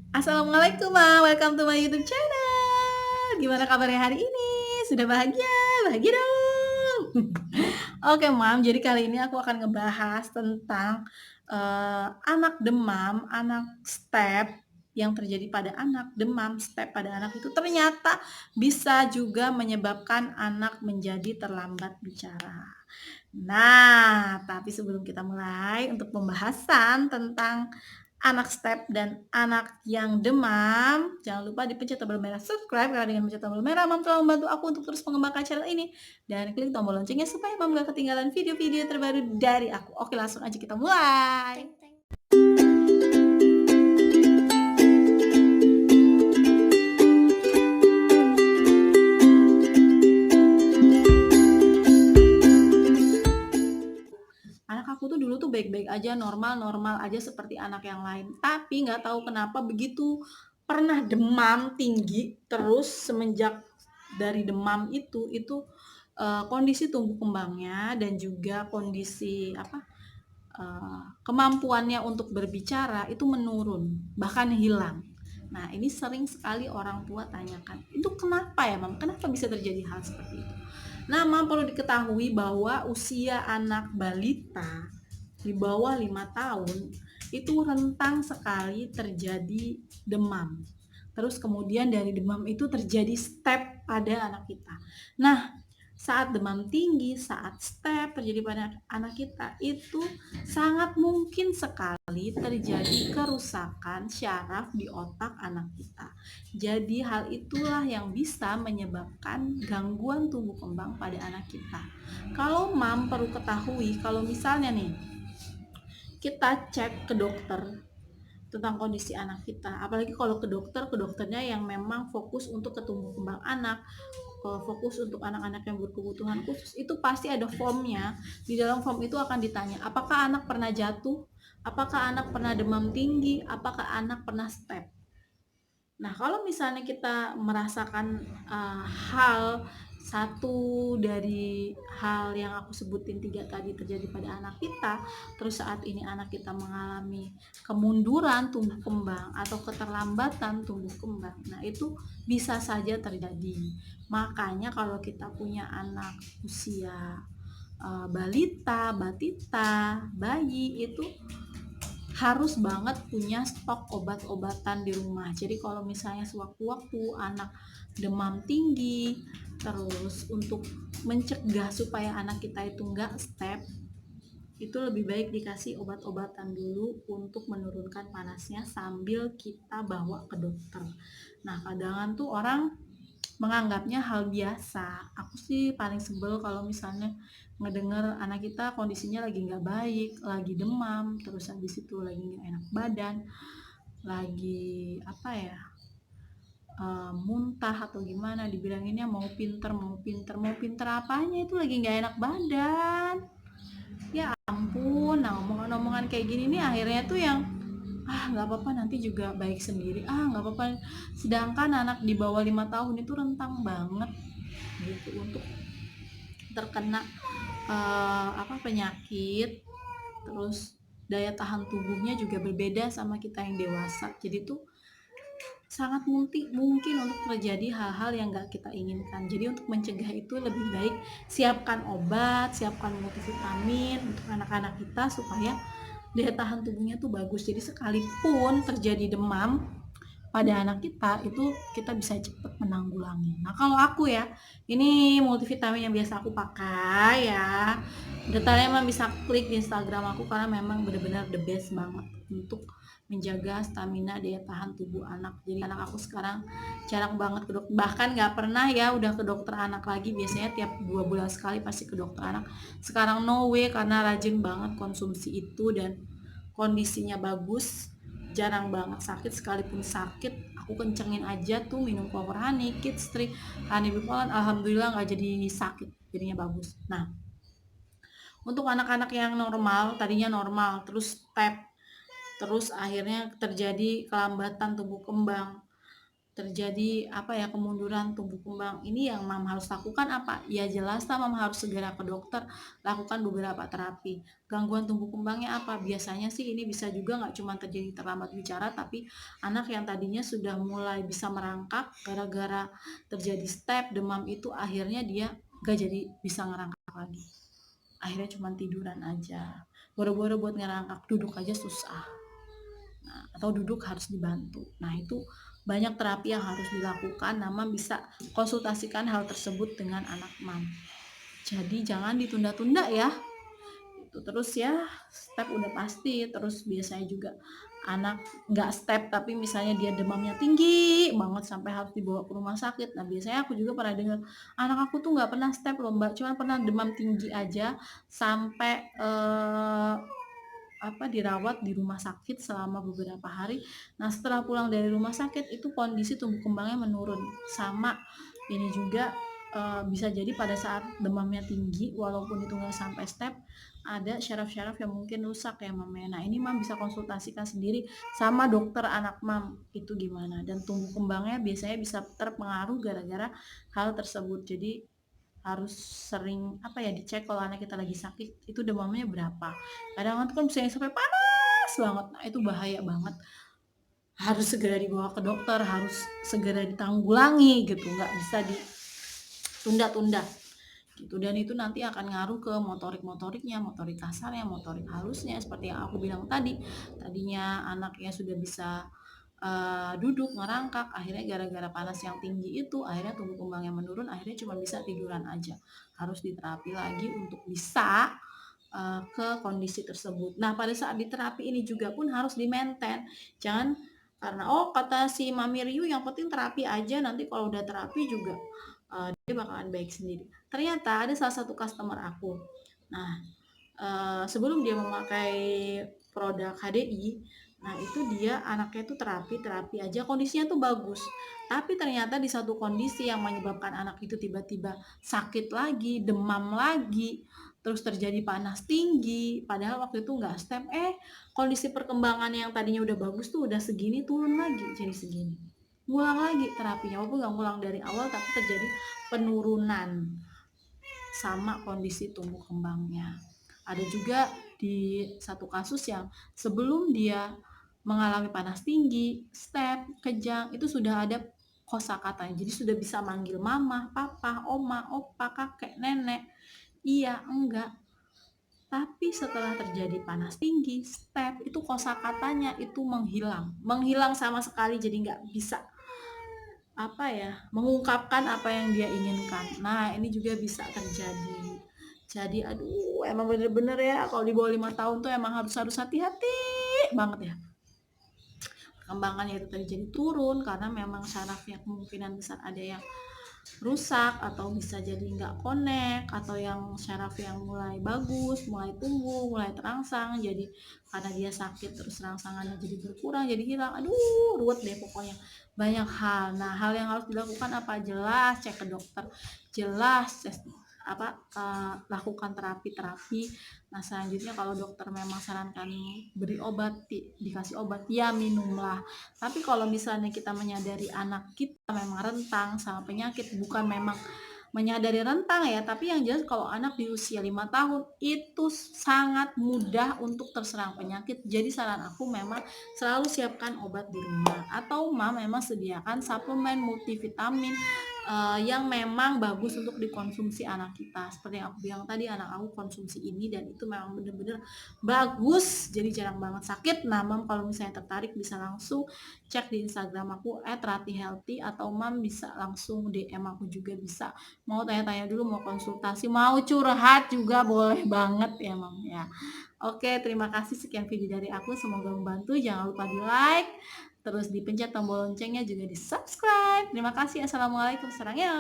Assalamualaikum Ma, welcome to my YouTube channel. Gimana kabarnya hari ini? Sudah bahagia? Bahagia dong. Oke Mam, jadi kali ini aku akan ngebahas tentang anak demam, anak step yang terjadi pada anak demam step pada anak itu ternyata bisa juga menyebabkan anak menjadi terlambat bicara. Nah, tapi sebelum kita mulai untuk pembahasan tentang anak step dan anak yang demam, jangan lupa dipencet tombol merah subscribe karena dengan mencet tombol merah Mam telah membantu aku untuk terus mengembangkan channel ini dan klik tombol loncengnya supaya Mam gak ketinggalan video-video terbaru dari aku. Oke, langsung aja kita mulai. Anak aku tuh dulu tuh baik-baik aja, normal-normal aja seperti anak yang lain. Tapi nggak tahu kenapa begitu pernah demam tinggi terus semenjak dari demam itu kondisi tumbuh kembangnya dan juga kondisi kemampuannya untuk berbicara itu menurun, bahkan hilang. Nah, ini sering sekali orang tua tanyakan, itu kenapa ya, Mam? Kenapa bisa terjadi hal seperti itu? Nah, Mam perlu diketahui bahwa usia anak balita di bawah 5 tahun itu rentang sekali terjadi demam. Terus kemudian dari demam itu terjadi step pada anak kita. Nah, saat demam tinggi, saat step terjadi pada anak kita itu sangat mungkin sekali terjadi kerusakan syaraf di otak anak kita. Jadi hal itulah yang bisa menyebabkan gangguan tumbuh kembang pada anak kita. Kalau Mam perlu ketahui, kalau misalnya nih kita cek ke dokter tentang kondisi anak kita, apalagi kalau ke dokternya yang memang fokus untuk tumbuh kembang anak, fokus untuk anak-anak yang berkebutuhan khusus, itu pasti ada formnya. Di dalam form itu akan ditanya apakah anak pernah jatuh, apakah anak pernah demam tinggi, apakah anak pernah step. Nah, kalau misalnya kita merasakan hal satu dari hal yang aku sebutin 3 tadi terjadi pada anak kita, terus saat ini anak kita mengalami kemunduran tumbuh kembang atau keterlambatan tumbuh kembang, nah itu bisa saja terjadi. Makanya kalau kita punya anak usia balita, batita, bayi itu harus banget punya stok obat-obatan di rumah. Jadi kalau misalnya sewaktu-waktu anak demam tinggi, terus untuk mencegah supaya anak kita itu enggak step, itu lebih baik dikasih obat-obatan dulu untuk menurunkan panasnya sambil kita bawa ke dokter. Nah, kadang tuh orang menganggapnya hal biasa. Aku sih paling sebel kalau misalnya ngedenger anak kita kondisinya lagi nggak baik, lagi demam, terus habis itu lagi nggak enak badan, lagi muntah atau gimana, dibilanginnya mau pinter apanya, itu lagi nggak enak badan. Ya ampun, nah omongan-omongan kayak gini nih akhirnya tuh yang nggak apa-apa nanti juga baik sendiri, nggak apa-apa. Sedangkan anak di bawah 5 tahun itu rentang banget gitu untuk terkena penyakit. Terus daya tahan tubuhnya juga berbeda sama kita yang dewasa, jadi tuh sangat mungkin untuk terjadi hal-hal yang gak kita inginkan. Jadi untuk mencegah itu lebih baik siapkan obat, siapkan multivitamin untuk anak-anak kita supaya daya tahan tubuhnya tuh bagus. Jadi sekalipun terjadi demam pada anak kita, itu kita bisa cepat menanggulangi. Nah, kalau aku ya, ini multivitamin yang biasa aku pakai ya. Detailnya memang bisa klik di Instagram aku karena memang benar-benar the best banget untuk menjaga stamina daya tahan tubuh anak. Jadi anak aku sekarang jarang banget ke dokter, bahkan nggak pernah ya udah ke dokter anak lagi. Biasanya tiap 2 bulan sekali pasti ke dokter anak. Sekarang no way karena rajin banget konsumsi itu dan kondisinya bagus, jarang banget sakit. Sekalipun sakit aku kencengin aja tuh minum Power Honey, Kids Trick, Honey Bipolar, alhamdulillah nggak jadi sakit, jadinya bagus. Nah, untuk anak-anak yang normal, tadinya normal terus akhirnya terjadi kelambatan tumbuh kembang, terjadi apa ya, kemunduran tumbuh kembang. Ini yang mam harus lakukan apa? Ya jelas lah mam harus segera ke dokter, lakukan beberapa terapi. Gangguan tumbuh kembangnya apa? Biasanya sih ini bisa juga nggak cuma terjadi terlambat bicara, tapi anak yang tadinya sudah mulai bisa merangkak gara-gara terjadi step demam itu akhirnya dia gak jadi bisa ngerangkak lagi. Akhirnya cuma tiduran aja. Boro-boro buat ngerangkak, duduk aja susah. Nah, atau duduk harus dibantu. Nah, itu banyak terapi yang harus dilakukan. Nah, mam bisa konsultasikan hal tersebut dengan anak mam. Jadi jangan ditunda-tunda ya. Itu terus ya, step udah pasti. Terus biasanya juga anak nggak step tapi misalnya dia demamnya tinggi banget sampai harus dibawa ke rumah sakit. Nah, biasanya aku juga pernah dengar, anak aku tuh nggak pernah step loh mbak, cuma pernah demam tinggi aja sampai dirawat di rumah sakit selama beberapa hari. Nah, setelah pulang dari rumah sakit itu kondisi tumbuh kembangnya menurun. Sama ini juga bisa jadi pada saat demamnya tinggi, walaupun itu nggak sampai step, ada syaraf-syaraf yang mungkin rusak ya mam ya. Nah, ini mam bisa konsultasikan sendiri sama dokter anak mam itu gimana. Dan tumbuh kembangnya biasanya bisa terpengaruh gara-gara hal tersebut. Jadi harus sering dicek kalau anak kita lagi sakit itu demamnya berapa. Kadang kan bisa sampai panas banget. Nah, itu bahaya banget. Harus segera dibawa ke dokter, harus segera ditanggulangi gitu, nggak bisa ditunda-tunda gitu. Dan itu nanti akan ngaruh ke motorik-motoriknya, motorik kasarnya, motorik halusnya, seperti yang aku bilang tadi. Tadinya anaknya sudah bisa duduk ngerangkak, akhirnya gara-gara panas yang tinggi itu akhirnya tumbuh kembangnya menurun, akhirnya cuma bisa tiduran aja. Harus diterapi lagi untuk bisa ke kondisi tersebut. Nah, pada saat diterapi ini juga pun harus di-maintain. Jangan karena kata si Mami Riu yang penting terapi aja, nanti kalau udah terapi juga dia bakalan baik sendiri. Ternyata ada salah satu customer aku. Nah, sebelum dia memakai produk HDI, nah itu dia anaknya tuh terapi aja kondisinya tuh bagus. Tapi ternyata di satu kondisi yang menyebabkan anak itu tiba-tiba sakit lagi, demam lagi, terus terjadi panas tinggi, padahal waktu itu nggak step, kondisi perkembangan yang tadinya udah bagus tuh udah segini turun lagi jadi segini. Ngulang lagi terapinya, walaupun nggak ngulang dari awal tapi terjadi penurunan sama kondisi tumbuh kembangnya. Ada juga di satu kasus yang sebelum dia mengalami panas tinggi, step, kejang, itu sudah ada kosakatanya. Jadi sudah bisa manggil mama, papa, oma, opa, kakek, nenek, iya, enggak. Tapi setelah terjadi panas tinggi, step, itu kosakatanya itu menghilang. Menghilang sama sekali, jadi nggak bisa mengungkapkan apa yang dia inginkan. Nah, ini juga bisa terjadi. Jadi aduh, emang bener-bener ya kalau di bawah 5 tahun tuh emang harus hati-hati banget ya. Perkembangannya itu terjadi turun karena memang sarafnya kemungkinan besar ada yang rusak atau bisa jadi nggak connect, atau yang syaraf yang mulai bagus, mulai tumbuh, mulai terangsang, jadi karena dia sakit terus rangsangannya jadi berkurang, jadi hilang. Aduh, ruwet deh pokoknya, banyak hal. Nah, hal yang harus dilakukan apa? Jelas cek ke dokter, jelas lakukan terapi. Nah, selanjutnya kalau dokter memang sarankan beri obat, dikasih obat, ya minumlah. Tapi kalau misalnya kita menyadari anak kita memang rentang sama penyakit, bukan memang menyadari rentang ya, tapi yang jelas kalau anak di usia 5 tahun itu sangat mudah untuk terserang penyakit. Jadi saran aku memang selalu siapkan obat di rumah, atau memang sediakan suplemen multivitamin yang memang bagus untuk dikonsumsi anak kita. Seperti yang aku bilang tadi, anak aku konsumsi ini dan itu memang bener-bener bagus, jadi jarang banget sakit. Nah, mam kalau misalnya tertarik bisa langsung cek di Instagram aku @ratihealthy, atau mam bisa langsung DM aku juga bisa. Mau tanya-tanya dulu, mau konsultasi, mau curhat juga boleh banget ya mam ya. Oke, terima kasih, sekian video dari aku, semoga membantu. Jangan lupa di like, terus dipencet tombol loncengnya, juga di subscribe. Terima kasih, assalamualaikum, sarangnya.